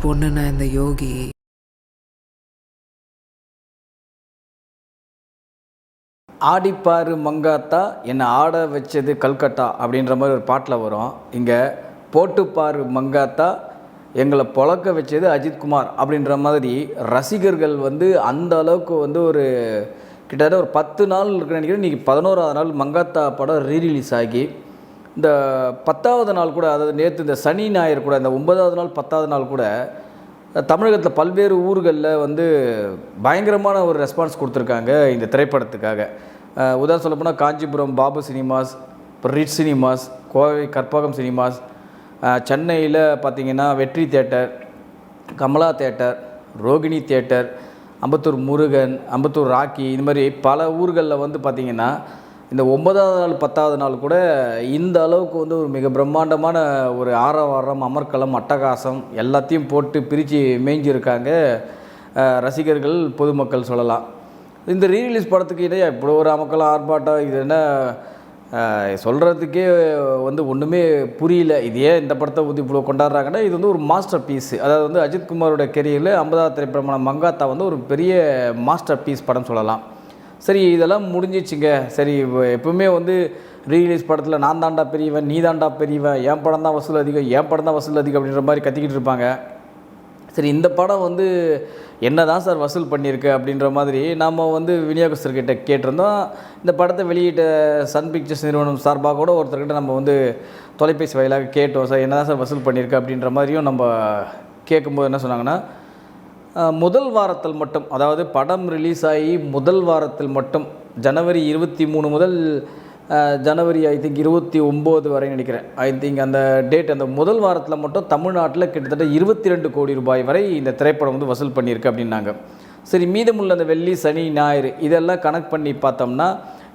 பொண்ணுண்ணா இந்த யோகி. ஆடிப்பாரு மங்காத்தா என்னை ஆட வச்சது கல்கட்டா அப்படின்ற மாதிரி ஒரு பாட்டில் வரும். இங்கே போட்டுப்பாரு மங்காத்தா எங்களை பொழக்க வச்சது அஜித்குமார் அப்படின்ற மாதிரி ரசிகர்கள் அந்த அளவுக்கு ஒரு கிட்டத்தட்ட ஒரு 10 நாள் இருக்குன்னு நினைக்கிறேன். இன்றைக்கி 11ஆவது நாள் மங்காத்தா படம் ரீரிலீஸ் ஆகி இந்த 10ஆவது நாள் கூட, அதாவது நேற்று இந்த சனி ஞாயிறு கூட, இந்த 9ஆவது நாள் 10ஆவது நாள் கூட தமிழகத்தில் பல்வேறு ஊர்களில் பயங்கரமான ஒரு ரெஸ்பான்ஸ் கொடுத்துருக்காங்க இந்த திரைப்படத்துக்காக. உதாரணம் சொல்லப்போனால் Kanchipuram Babu cinemas, Rich cinemas, Kovai Karpagam cinemas, சென்னையில் பார்த்திங்கன்னா Vetri theatre, Kamala theatre, Rohini theatre, Ambattur Murugan, Ambattur Rakki, இது மாதிரி பல ஊர்களில் பார்த்திங்கன்னா இந்த 9ஆவது நாள் 10ஆவது நாள் கூட இந்த அளவுக்கு ஒரு மிக பிரம்மாண்டமான ஒரு ஆரவாரம், அமர்க்களம், அட்டகாசம் எல்லாத்தையும் போட்டு பிரித்து மேய்ஞ்சிருக்காங்க ரசிகர்கள், பொதுமக்கள் சொல்லலாம். இந்த ரீரிலீஸ் படத்துக்கு இடையே இப்படி ஒரு அமக்களம் ஆர்ப்பாட்டம், இது என்ன சொல்கிறதுக்கே ஒன்றுமே புரியல. இது ஏன் இந்த படத்தை இவ்வளோ கொண்டாடுறாங்கன்னா, இது ஒரு மாஸ்டர் பீஸ். அதாவது அஜித்குமாரோட கெரியரில் 50ஆவது திரைப்படமான மங்காத்தா ஒரு பெரிய மாஸ்டர் பீஸ் படம் சொல்லலாம். சரி, இதெல்லாம் முடிஞ்சிச்சுங்க. சரி, எப்பவுமே ரீரிலீஸ் படத்தில் நான் தாண்டா பெரியவன், நீ தாண்டா பெரியவன், என் படம் தான் வசூல் அதிகம், என் படம் தான் வசூல் அதிகம் அப்படின்ற மாதிரி கத்திக்கிட்டு இருப்பாங்க. சரி, இந்த படம் என்ன தான் சார் வசூல் பண்ணியிருக்கு அப்படின்ற மாதிரி நாம் விநியோகஸ்தர்கிட்ட கேட்டிருந்தோம். இந்த படத்தை வெளியிட்ட சன் பிக்சர்ஸ் நிறுவனம் சார்பாக கூட ஒருத்தர்கிட்ட நம்ம தொலைபேசி வாயிலாக கேட்டோம். சார் என்ன தான் சார் வசூல் பண்ணியிருக்கு அப்படின்ற மாதிரியும் நம்ம கேட்கும்போது என்ன சொன்னாங்கன்னா, முதல் வாரத்தில் மட்டும், அதாவது படம் ரிலீஸ் ஆகி முதல் வாரத்தில் மட்டும் ஜனவரி 23 முதல் ஜனவரி 29 வரை நினைக்கிறேன், அந்த டேட், அந்த முதல் வாரத்தில் மட்டும் தமிழ்நாட்டில் கிட்டத்தட்ட 22 கோடி ரூபாய் வரை இந்த திரைப்படம் வசூல் பண்ணியிருக்கு அப்படின்னாங்க. சரி, மீதமுள்ள அந்த வெள்ளி சனி ஞாயிறு இதெல்லாம் கனெக்ட் பண்ணி பார்த்தோம்னா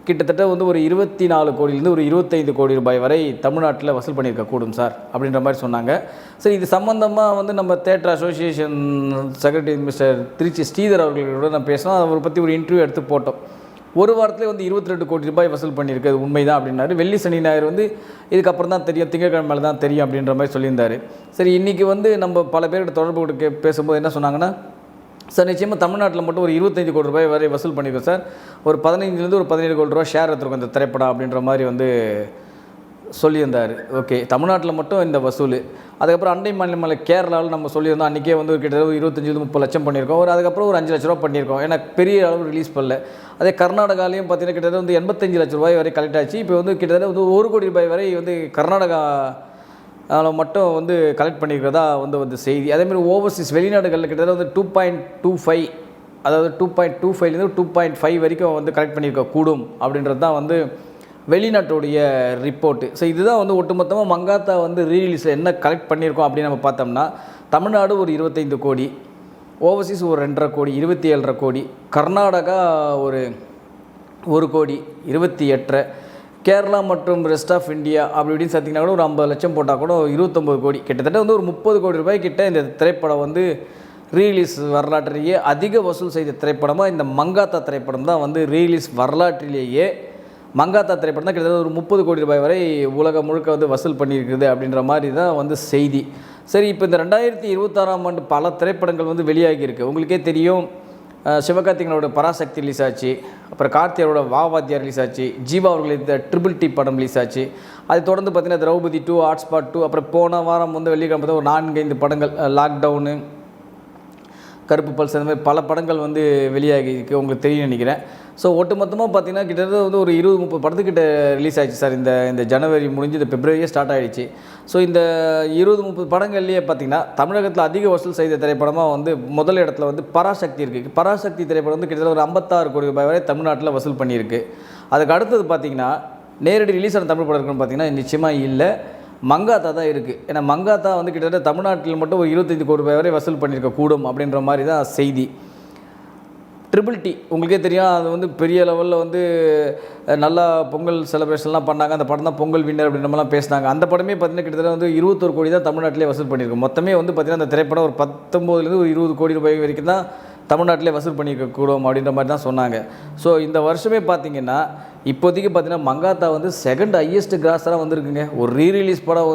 கிட்டத்தட்ட ஒரு 24 கோடியிலேருந்து ஒரு 25 கோடி ரூபாய் வரை தமிழ்நாட்டில் வசூல் பண்ணியிருக்க கூடும் சார் அப்படின்ற மாதிரி சொன்னாங்க. சரி, இது சம்மந்தமாக நம்ம theatre association secretary mister Trichy Sridhar அவர்களோட நான் பேசினோம். அவரை பற்றி ஒரு இன்டர்வியூ எடுத்து போட்டோம். ஒரு வாரத்திலே 22 கோடி ரூபாய் வசூல் பண்ணியிருக்கு, அது உண்மைதான் அப்படின்னாரு. வெள்ளி சனி ஞாயிறு இதுக்கப்புறம் தான் தெரியும், திங்கட்கிழமை தான் தெரியும் அப்படின்ற மாதிரி சொல்லியிருந்தார். சரி, இன்றைக்கி நம்ம பல பேர்கிட்ட தொடர்பு கொடுக்க பேசும்போது என்ன சொன்னாங்கன்னா, சார் நிச்சயமாக தமிழ்நாட்டில் மட்டும் ஒரு 25 கோடி ரூபாய் வரை வசூல் பண்ணியிருக்கோம் சார், ஒரு 15 ஒரு 17 கோடி ரூபா ஷேர் எடுத்துருக்கோம் இந்த திரைப்படம் அப்படின்ற மாதிரி சொல்லியிருந்தார். ஓகே, தமிழ்நாட்டில் மட்டும் இந்த வசூல். அதுக்கப்புறம் அண்டை மாநிலமான கேரளாவில் நம்ம சொல்லியிருந்தோம், அன்றைக்கே கிட்டத்தட்ட 25-30 லட்சம் பண்ணியிருக்கோம். அதுக்கப்புறம் ஒரு 5 லட்ச ரூபா பண்ணியிருக்கோம், ஏன்னா பெரிய அளவு ரிலீஸ் பண்ணல. அதே கர்நாடகாலையும் பார்த்தீங்கன்னா கிட்டத்தட்ட 85 லட்ச ரூபாய் வரை கலெக்ட் ஆச்சு. இப்போ கிட்டத்தட்ட 1 கோடி ரூபாய் வரை கர்நாடகா அதில் மட்டும் கலெக்ட் பண்ணியிருக்கிறதா செய்தி. அதேமாதிரி ஓவர்சீஸ் வெளிநாடுகளில் கிட்டத்தட்ட 2.25, அதாவது 2.25லேருந்து 2.5 வரைக்கும் கலெக்ட் பண்ணியிருக்க கூடும் அப்படின்றது தான் வெளிநாட்டுடைய ரிப்போர்ட்டு. ஸோ இதுதான் ஒட்டுமொத்தமாக மங்காத்தா ரீரிலீஸில் என்ன கலெக்ட் பண்ணியிருக்கோம் அப்படின்னு நம்ம பார்த்தோம்னா, தமிழ்நாடு ஒரு 25 கோடி, ஓவர்சீஸ் ஒரு 2.5 கோடி 27.5 கோடி, கர்நாடகா ஒரு 1 கோடி 28, கேரளா மற்றும் ரெஸ்ட் ஆஃப் இந்தியா அப்படி இப்படின்னு பார்த்திங்கன்னா கூட ஒரு 50 லட்சம் போட்டால் கூட 29 கோடி, கிட்டத்தட்ட ஒரு 30 கோடி ரூபாய் கிட்ட இந்த திரைப்படம் ரீரிலீஸ் வரலாற்றிலேயே அதிக வசூல் செய்த திரைப்படமாக இந்த மங்காத்தா திரைப்படம் தான் ரீரிலீஸ் வரலாற்றிலேயே மங்காத்தா திரைப்படம் தான் கிட்டத்தட்ட ஒரு 30 கோடி ரூபாய் வரை உலகம் முழுக்க வசூல் பண்ணியிருக்குது அப்படின்ற மாதிரி தான் செய்தி. சரி, இப்போ இந்த 2026ஆம் ஆண்டு பல திரைப்படங்கள் வெளியாகியிருக்கு. உங்களுக்கே தெரியும், சிவகார்த்திகனோட பராசக்தி ரிலீஸ் ஆச்சு, அப்புறம் கார்த்தியோட வாவாத்தியார் ரிலீஸ் ஆச்சு, ஜீவா அவர்கள் இந்த ட்ரிபிள் டி படம் ரிலீஸ் ஆச்சு. அதை தொடர்ந்து பார்த்திங்கன்னா திரௌபதி 2, ஹாட்ஸ்பாட் 2, அப்புறம் போன வாரம் வெள்ளிக்கிழமை ஒரு 4-5 படங்கள், லாக்டவுனு, கருப்பு பல்ஸ், அந்த மாதிரி பல படங்கள் வெளியாகி இருக்குது, உங்களுக்கு தெரியும் நினைக்கிறேன். ஸோ ஒட்டுமொத்தமாக பார்த்திங்கன்னா கிட்டத்தட்ட ஒரு 20-30 படத்துக்கிட்ட ரிலீஸ் ஆகிடுச்சு சார். இந்த ஜனவரி முடிஞ்சு இந்த பிப்ரவரியே ஸ்டார்ட் ஆகிடுச்சு. ஸோ இந்த 20-30 படங்கள்லேயே பார்த்திங்கன்னா தமிழகத்தில் அதிக வசூல் செய்த திரைப்படமாக முதல் இடத்துல பராசக்தி இருக்குது. பராசக்தி திரைப்படம் கிட்டத்தட்ட ஒரு 56 கோடி ரூபாய் வரை தமிழ்நாட்டில் வசூல் பண்ணியிருக்கு. அதுக்கு அடுத்தது பார்த்திங்கன்னா நேரடி ரிலீஸ் ஆன தமிழ் படம் இருக்குன்னு பார்த்திங்கன்னா நிச்சயமாக இல்லை, மங்காத்தா தான் இருக்குது. ஏன்னா மங்காத்தா கிட்டத்தட்ட தமிழ்நாட்டில் மட்டும் ஒரு 25 கோடி ரூபாய் வரை வசூல் பண்ணியிருக்க கூடும் அப்படின்ற மாதிரி தான் செய்தி. ட்ரிபிள் டி உங்களுக்கே தெரியும், அது பெரிய லெவலில் நல்லா பொங்கல் செலிப்ரேஷன்லாம் பண்ணாங்க. அந்த படம் தான் பொங்கல் வின்னர் அப்படின்ற மாதிரிலாம் பேசினாங்க. அந்த படமே பார்த்திங்கன்னா கிட்டத்தட்ட 21 கோடி தான் தமிழ்நாட்டிலே வசூல் பண்ணியிருக்கோம். மொத்தமே பார்த்திங்கன்னா அந்த திரைப்படம் ஒரு 19லேருந்து ஒரு 20 கோடி ரூபாய் வரைக்கும் தான் தமிழ்நாட்டிலே வசூல் பண்ணியிருக்க கூடும் அப்படின்ற மாதிரி தான் சொன்னாங்க. ஸோ இந்த வருஷமே பார்த்திங்கன்னா இப்போதைக்கு பார்த்திங்கன்னா மங்காத்தா செகண்ட் ஹையஸ்ட் கிராஸராக வந்திருக்குங்க. ஒரு ரீரிலீஸ் படம்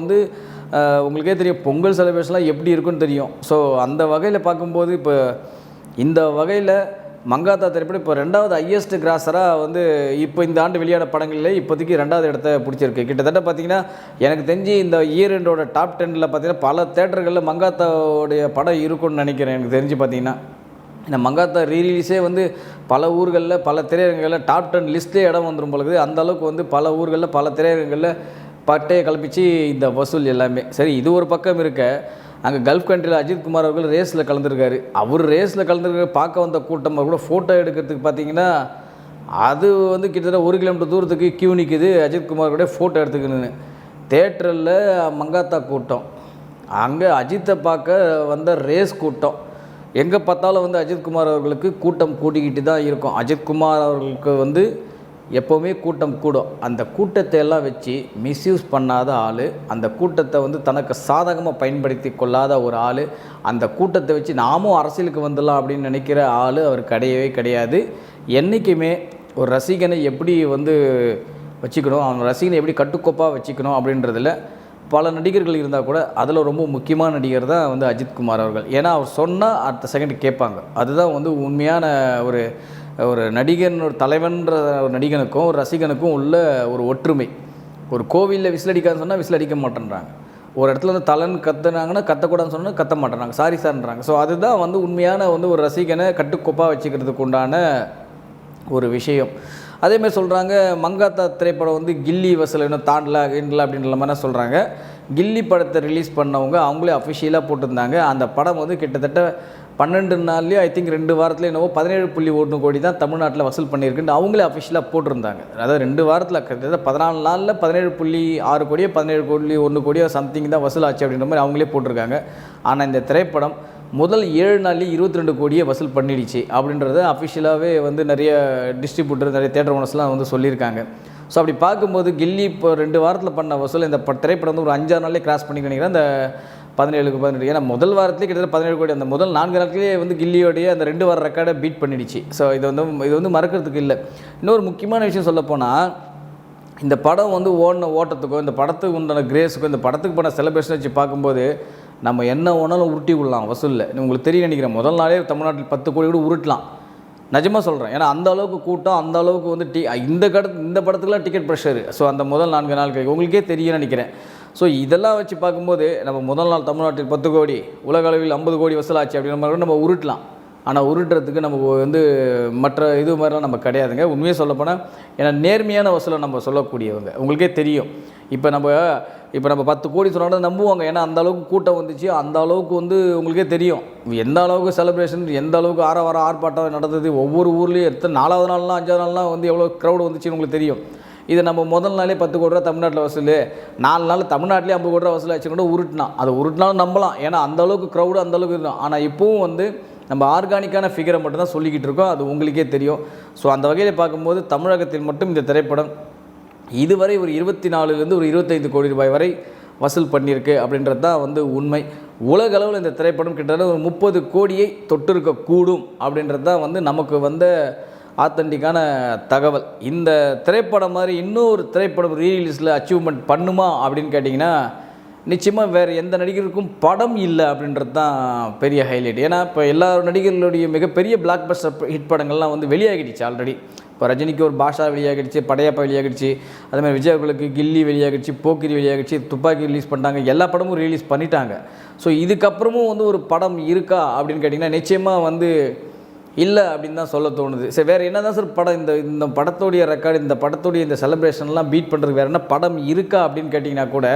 உங்களுக்கே தெரியும் பொங்கல் செலிப்ரேஷன்லாம் எப்படி இருக்குன்னு தெரியும். ஸோ அந்த வகையில் பார்க்கும்போது இப்போ இந்த வகையில் மங்காத்தா திரைப்படம் இப்போ 2வது ஹையஸ்ட் கிராஸராக வந்து இப்போ இந்த ஆண்டு வெளியான படங்களில் இப்போதைக்கு 2வது இடத்த பிடிச்சிருக்கு. கிட்டத்தட்ட பார்த்திங்கன்னா எனக்கு தெரிஞ்சு இந்த இயர் எண்டோட டாப் 10ல் பார்த்திங்கன்னா பல தேட்டர்களில் மங்காத்தாவுடைய படம் இருக்குன்னு நினைக்கிறேன். எனக்கு தெரிஞ்சு பார்த்திங்கன்னா இந்த மங்காத்தா ரீலீஸே வந்து பல ஊர்களில் பல திரையரங்களில் டாப் 10 லிஸ்ட்டே இடம் வந்துடும் பொழுது அந்தளவுக்கு வந்து பல ஊர்களில் பல திரையரங்களில் பட்டையை கலப்பிச்சு இந்த வசூல் எல்லாமே. சரி, இது ஒரு பக்கம் இருக்க, அங்கே கல்ஃப் கண்ட்ரியில் அஜித்குமார் அவர்கள் ரேஸில் கலந்துருக்காரு. அவர் ரேஸில் கலந்துருக்க பார்க்க வந்த கூட்டம் கூட ஃபோட்டோ எடுக்கிறதுக்கு பார்த்திங்கன்னா அது வந்து கிட்டத்தட்ட 1 கிலோமீட்டர் தூரத்துக்கு கியூ நிற்குது அஜித்குமார் கூட ஃபோட்டோ எடுத்துக்கணுன்னு. தேட்டரில் மங்காத்தா கூட்டம், அங்கே அஜித்தை பார்க்க வந்த ரேஸ் கூட்டம், எங்கே பார்த்தாலும் வந்து அஜித்குமார் அவர்களுக்கு கூட்டம் கூட்டிக்கிட்டு தான் இருக்கும். அஜித்குமார் அவர்களுக்கு வந்து எப்போவுமே கூட்டம் கூடும். அந்த கூட்டத்தை எல்லாம் வச்சு மிஸ்யூஸ் பண்ணாத ஆள், அந்த கூட்டத்தை வந்து தனக்கு சாதகமாக பயன்படுத்தி கொள்ளாத ஒரு ஆள், அந்த கூட்டத்தை வச்சு நாமும் அரசியலுக்கு வந்துடலாம் அப்படின்னு நினைக்கிற ஆள் அவர் கிடையவே கிடையாது. என்றைக்குமே ஒரு ரசிகனை எப்படி வந்து வச்சுக்கணும், அவன் ரசிகனை எப்படி கட்டுக்கோப்பாக வச்சுக்கணும் அப்படின்றதில் பல நடிகர்கள் இருந்தால் கூட அதில் ரொம்ப முக்கியமான நடிகர் தான் வந்து அஜித்குமார் அவர்கள். ஏன்னா அவர் சொன்னால் அடுத்த செகண்ட் கேட்பாங்க. அதுதான் வந்து உண்மையான ஒரு நடிகன், ஒரு தலைவன்ற ஒரு நடிகனுக்கும் ஒரு ரசிகனுக்கும் உள்ள ஒரு ஒற்றுமை. ஒரு கோவிலில் விசிலடிக்கான்னு சொன்னால் விசிலடிக்க மாட்டேன்றாங்க, ஒரு இடத்துல வந்து தலைன்னு கத்துனாங்கன்னா கத்தக்கூடாதுன்னு சொன்னால் கத்த மாட்டேறாங்க, சாரி சார்ன்றாங்க. ஸோ அதுதான் வந்து உண்மையான வந்து ஒரு ரசிகனை கட்டுக்கோப்பாக வச்சுக்கிறதுக்கு உண்டான ஒரு விஷயம். அதேமாதிரி சொல்கிறாங்க மங்காத்தா திரைப்படம் வந்து கில்லி வசூல் இன்னும் தாண்டல அப்படின்ற மாதிரி சொல்கிறாங்க. கில்லி படத்தை ரிலீஸ் பண்ணவங்க அவங்களே அஃபிஷியலாக போட்டிருந்தாங்க. அந்த படம் வந்து கிட்டத்தட்ட 12 நாள்லேயும் ஐ திங்க் 2 வாரத்தில் என்னவோ 17.1 கோடி தான் தமிழ்நாட்டில் வசூல் பண்ணியிருக்குன்னு அவங்களே அஃபிஷியலாக போட்டிருந்தாங்க. அதாவது 2 வாரத்தில் கிட்டத்தட்ட 14 நாளில் 17.6 கோடியோ 17.1 கோடியோ சம்திங் தான் வசூல் ஆச்சு அப்படின்ற மாதிரி அவங்களே போட்டிருக்காங்க. ஆனால் இந்த திரைப்படம் முதல் 7 நாள்லேயே 22 கோடியை வசூல் பண்ணிடுச்சு அப்படின்றத அஃபிஷியலாகவே வந்து நிறைய டிஸ்ட்ரிபியூட்டர், நிறைய தேட்டர் ஓனர்ஸ்லாம் வந்து சொல்லியிருக்காங்க. ஸோ அப்படி பார்க்கும்போது கில்லி இப்போ 2 வாரத்தில் பண்ண வசூல் இந்த திரைப்படம் வந்து ஒரு 5-6 நாள்லேயே கிராஸ் பண்ணி நினைக்கிறேன். அந்த 17க்கு 18, ஏன்னா முதல் வாரத்துலேயே கிட்டத்தட்ட 17 கோடி, அந்த முதல் 4 நாட்களே வந்து கில்லியோடைய அந்த 2 வார ரெக்கார்டை பீட் பண்ணிடுச்சு. ஸோ இது வந்து மறக்கிறதுக்கு இல்லை. இன்னொரு முக்கியமான விஷயம் சொல்லப்போனால், இந்த படம் வந்து ஓட்டத்துக்கும் இந்த படத்துக்கு உண்டான கிரேஸுக்கும் இந்த படத்துக்கு பண்ண செலிப்ரேஷன் வச்சு பார்க்கும்போது நம்ம என்ன ஒன்றாலும் உருட்டி விடலாம் வசூலில். உங்களுக்கு தெரிய நினைக்கிறேன், முதல் நாளே தமிழ்நாட்டில் 10 கோடி கூட உருட்டலாம், நிஜமாக சொல்கிறேன். ஏன்னா அந்த அளவுக்கு கூட்டம், அந்த அளவுக்கு வந்து இந்த படத்துக்குலாம் டிக்கெட் ப்ரெஷரு. ஸோ அந்த முதல் 4 நாட்கள் உங்களுக்கே தெரியும் நினைக்கிறேன். ஸோ இதெல்லாம் வச்சு பார்க்கும்போது நம்ம முதல் நாள் தமிழ்நாட்டில் 10 கோடி, உலக அளவில் 50 கோடி வசூலாச்சு அப்படின்ற மாதிரி நம்ம உருட்டலாம். ஆனால் உருட்டுறதுக்கு நம்ம வந்து மற்ற இது மாதிரிலாம் நம்ம கிடையாதுங்க. உண்மையாக சொல்லப்போனால் ஏன்னா நேர்மையான வசூலை நம்ம சொல்லக்கூடியவங்க. உங்களுக்கே தெரியும், இப்போ நம்ம 10 கோடி சொன்னாலும் நம்புவாங்க. ஏன்னா அந்த அளவுக்கு கூட்டம் வந்துச்சு, அந்த அளவுக்கு வந்து உங்களுக்கே தெரியும் எந்த அளவுக்கு செலிப்ரேஷன், எந்த அளவுக்கு ஆர்ப்பாட்டம் நடந்தது. ஒவ்வொரு ஊர்லேயும் 4வது நாள்லாம் 5வது நாள்லாம் வந்து எவ்வளோ க்ரௌடு வந்துச்சுன்னு உங்களுக்கு தெரியும். இதை நம்ம முதல் நாளே 10 கோடி ரூபா தமிழ்நாட்டில் வசூல், 4 நாள் தமிழ்நாட்டிலே 50 கோடி ரூபா வசூல் ஆச்சு கூட உருட்டினா, அது உருட்டினாலும் நம்பலாம். ஏன்னா அந்தளவுக்கு க்ரௌடு அந்தளவுக்கு இருந்தோம். ஆனால் இப்போவும் வந்து நம்ம ஆர்கானிக்கான ஃபிகரை மட்டும் தான் சொல்லிக்கிட்டு இருக்கோம், அது உங்களுக்கே தெரியும். ஸோ அந்த வகையில் பார்க்கும்போது தமிழகத்தில் மட்டும் இந்த திரைப்படம் இதுவரை ஒரு 24லேருந்து ஒரு 25 கோடி ரூபாய் வரை வசூல் பண்ணியிருக்கு அப்படின்றது தான் வந்து உண்மை. உலக அளவில் இந்த திரைப்படம் கிட்டத்தட்ட ஒரு 30 கோடியை தொட்டிருக்கக்கூடும் அப்படின்றது தான் வந்து நமக்கு வந்த ஆத்தென்டிக்கான தகவல். இந்த திரைப்படம் மாதிரி இன்னொரு திரைப்படம் ரீலீஸில் அச்சீவ்மெண்ட் பண்ணுமா அப்படின்னு கேட்டிங்கன்னா நிச்சயமாக வேறு எந்த நடிகருக்கும் படம் இல்லை அப்படின்றது தான் பெரிய ஹைலைட். ஏன்னா இப்போ எல்லா நடிகர்களுடைய மிகப்பெரிய பிளாக் பஸ்டர் ஹிட் படங்கள்லாம் வந்து வெளியாகிடுச்சு ஆல்ரெடி. இப்போ ரஜினிக்கு ஒரு பாஷா வெளியாகிடுச்சு, படையப்பா வெளியாகிடுச்சு, அதேமாதிரி விஜய் அவர்களுக்கு கில்லி வெளியாகிடுச்சு, போக்கிரி வெளியாகிடுச்சு, துப்பாக்கி ரிலீஸ் பண்ணிட்டாங்க, எல்லா படமும் ரிலீஸ் பண்ணிட்டாங்க. ஸோ இதுக்கப்புறமும் வந்து ஒரு படம் இருக்கா அப்படின்னு கேட்டிங்கன்னா நிச்சயமாக வந்து இல்லை அப்படின்னு தான் சொல்ல தோணுது. சரி, வேறு என்ன தான் சார் படம், இந்த படத்தோடைய ரெக்கார்டு, இந்த படத்தோடைய இந்த செலிப்ரேஷன்லாம் பீட் பண்ணுறதுக்கு வேறு என்ன படம் இருக்கா அப்படின்னு கேட்டிங்கன்னா கூட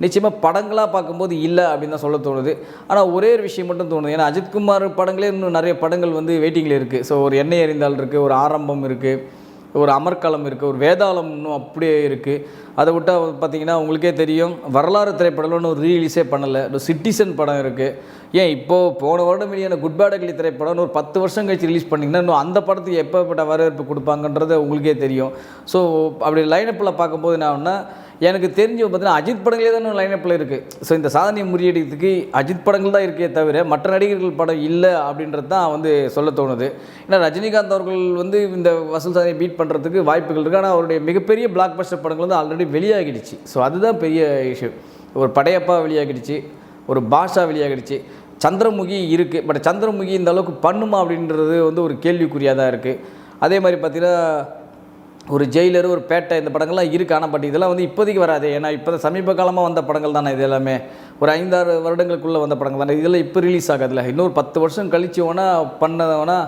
நிச்சயமாக படங்களாக பார்க்கும்போது இல்லை அப்படின்னு தான் சொல்ல தோணுது. ஆனால் ஒரே ஒரு விஷயம் மட்டும் தோணுது, ஏன்னா அஜித்குமார் படங்களே இன்னும் நிறைய படங்கள் வந்து வெயிட்டிங்கில் இருக்குது. ஸோ ஒரு எண்ணெய் எறிந்தால் இருக்குது, ஒரு ஆரம்பம் இருக்குது, ஒரு அமர்க்களம் இருக்குது, ஒரு வேதாளம் இன்னும் அப்படியே இருக்குது. அதை விட்டால் பார்த்திங்கன்னா உங்களுக்கே தெரியும் வரலாறு திரைப்படம்னு ஒரு ரீலீஸே பண்ணலை. ஒரு சிட்டிசன் படம் இருக்குது. ஏன் இப்போது போன வருடம் வெளியான குட் பேட் அக்லி திரைப்படம்னு ஒரு 10 வருஷம் கழிச்சு ரிலீஸ் பண்ணிங்கன்னா இன்னும் அந்த படத்துக்கு எப்போப்பட்ட வரவேற்பு கொடுப்பாங்கன்றது உங்களுக்கே தெரியும். ஸோ அப்படி லைனப்பில் பார்க்கும்போது என்ன எனக்கு தெரிஞ்சு பார்த்தீங்கன்னா அஜித் படங்களே தான் லைனப்பில் இருக்குது. ஸோ இந்த சாதனையை முறியடிக்கிறதுக்கு அஜித் படங்கள் தான் இருக்கே தவிர மற்ற நடிகர்கள் படம் இல்லை அப்படின்றது தான் வந்து சொல்ல தோணுது. ஏன்னா ரஜினிகாந்த் அவர்கள் வந்து இந்த வசூல் சாதனையை பீட் பண்ணுறதுக்கு வாய்ப்புகள் இருக்குது. ஆனால் அவருடைய மிகப்பெரிய பிளாக் பஸ்டர் படங்கள் வந்து ஆல்ரெடி வெளியாகிடுச்சு. ஸோ அதுதான் பெரிய இஷ்யூ. ஒரு படையப்பா வெளியாகிடுச்சு, ஒரு பாஷா வெளியாகிடுச்சு, சந்திரமுகி இருக்குது. பட் சந்திரமுகி இந்த அளவுக்கு பண்ணுமா அப்படின்றது வந்து ஒரு கேள்விக்குறியாக தான் இருக்குது. அதே மாதிரி பார்த்திங்கன்னா ஒரு ஜெயிலர், ஒரு பேட்டை, இந்த படங்கள்லாம் இருக்குது. ஆனால் பட் இதெல்லாம் வந்து இப்போதைக்கு வராது. ஏன்னா இப்போ தான் சமீப காலமாக வந்த படங்கள் தானே இது எல்லாமே. ஒரு 5-6 வருடங்களுக்குள்ளே வந்த படங்கள் தானே இதெல்லாம். இப்போ ரிலீஸ் ஆகாதுல்ல. இன்னொரு 10 வருஷம் கழிச்சு வேணால் பண்ணதவனா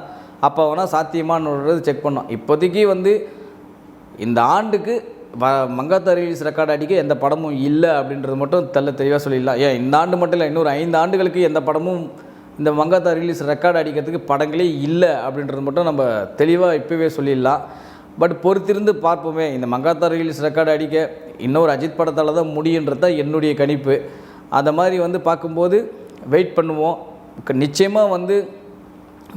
அப்போ வேணால் சாத்தியமானது செக் பண்ணோம். இப்போதைக்கு வந்து இந்த ஆண்டுக்கு மங்காத்தா ரிலீஸ் ரெக்கார்டு அடிக்க எந்த படமும் இல்லை அப்படின்றது மட்டும் தெளிவாக சொல்லிடலாம். ஏன் இந்த ஆண்டு மட்டும் இல்லை, இன்னொரு 5 ஆண்டுகளுக்கு எந்த படமும் இந்த மங்காத்தா ரிலீஸ் ரெக்கார்டு அடிக்கிறதுக்கு படங்களே இல்லை அப்படின்றது மட்டும் நம்ம தெளிவாக இப்போவே சொல்லிடலாம். பட் பொறுத்திருந்து பார்ப்போமே. இந்த மங்காத்தா ரிலீஸ் ரெக்கார்டு அடிக்க இன்னொரு அஜித் படத்தால் தான் முடியுன்றது தான் என்னுடைய கணிப்பு. அந்த மாதிரி வந்து பார்க்கும்போது வெயிட் பண்ணுவோம். நிச்சயமாக வந்து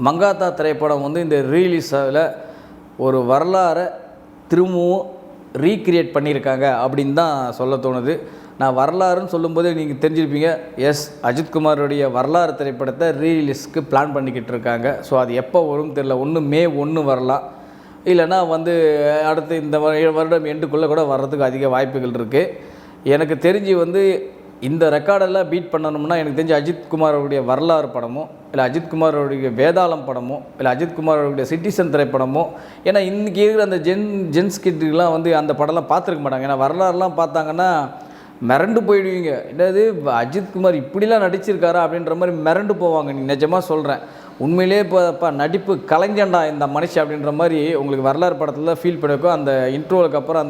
மங்காத்தா திரைப்படம் வந்து இந்த ரீலீஸில் ஒரு வரலாறை திரும்பவும் ரீக்ரியேட் பண்ணியிருக்காங்க அப்படின்னு தான் சொல்ல தோணுது. நான் வரலாறுன்னு சொல்லும்போது நீங்கள் தெரிஞ்சிருப்பீங்க. எஸ், அஜித்குமாரோடைய வரலாறு திரைப்படத்தை ரீலீஸ்க்கு பிளான் பண்ணிக்கிட்டு இருக்காங்க. ஸோ அது எப்போ வரும்னு தெரியல. ஒன்று மே 1 வரலாம், இல்லைனா வந்து அடுத்து இந்த வருடம் எண்டுக்குள்ளே கூட வர்றதுக்கு அதிக வாய்ப்புகள் இருக்குது. எனக்கு தெரிஞ்சு வந்து இந்த ரெக்கார்டெல்லாம் பீட் பண்ணணும்னா எனக்கு தெரிஞ்சு அஜித்குமாரோடைய வரலாறு படமோ, இல்லை அஜித்குமாரோடைய வேதாளம் படமோ, இல்லை அஜித்குமாரோடைய சிட்டிசன் திரைப்படமோ. ஏன்னா இன்றைக்கி இருக்கிற அந்த ஜென்ஸ் கிட்டுக்கெலாம் வந்து அந்த படம்லாம் பார்த்துருக்க மாட்டாங்க. ஏன்னா வரலாறுலாம் பார்த்தாங்கன்னா மிரண்டு போயிடுவீங்க. என்னது அஜித்குமார் இப்படிலாம் நடிச்சிருக்காரா அப்படின்ற மாதிரி மிரண்டு போவாங்க. நீ நிஜமாக சொல்கிறேன். உண்மையிலே இப்போ நடிப்பு கலைஞண்டா இந்த மனுஷன் அப்படின்ற மாதிரி உங்களுக்கு வரலாறு படத்தில் ஃபீல் பண்ணிருக்கோம். அந்த இன்ட்ரோவுக்கு அப்புறம்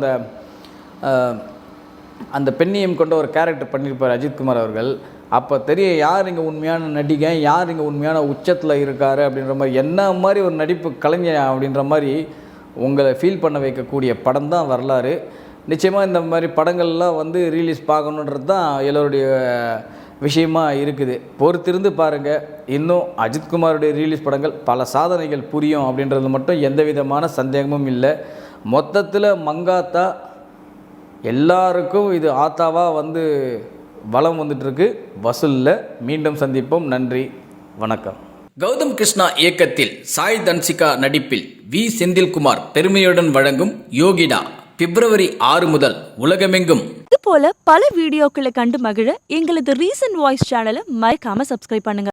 அந்த பெண்ணியம் கொண்ட ஒரு கேரக்டர் பண்ணியிருப்பார் அஜித்குமார் அவர்கள். அப்போ தெரியும் யார் இங்கே உண்மையான நடிகை, யார் இங்கே உண்மையான உச்சத்தில் இருக்கார் அப்படின்ற மாதிரி, என்ன மாதிரி ஒரு நடிப்பு கலைஞர் அப்படின்ற மாதிரி உங்களை ஃபீல் பண்ண வைக்கக்கூடிய படம் தான் வரலாறு. நிச்சயமாக இந்த மாதிரி படங்கள்லாம் வந்து ரிலீஸ் பார்க்கணுன்றது தான் எல்லோருடைய விஷயமாக இருக்குது. பொறுத்திருந்து பாருங்கள். இன்னும் அஜித்குமாருடைய ரிலீஸ் படங்கள் பல சாதனைகள் புரியும் அப்படின்றது மட்டும் எந்த விதமான சந்தேகமும் இல்லை. மொத்தத்தில் மங்காத்தா எல்லாருக்கும் இது ஆத்தாவாக வந்து வலம் வந்துட்டுருக்கு. வசூலில் மீண்டும் சந்திப்போம். நன்றி, வணக்கம். கௌதம் கிருஷ்ணா இயக்கத்தில் சாய் தன்சிகா நடிப்பில் வி செந்தில்குமார் பெருமையுடன் வழங்கும் யோகிடா பிப்ரவரி 6 முதல் உலகமெங்கும். இது போல பல வீடியோக்களை கண்டு மகிழ எங்களது ரீசன்ட் வாய்ஸ் சேனலை மறக்காம சப்ஸ்கிரைப் பண்ணுங்க.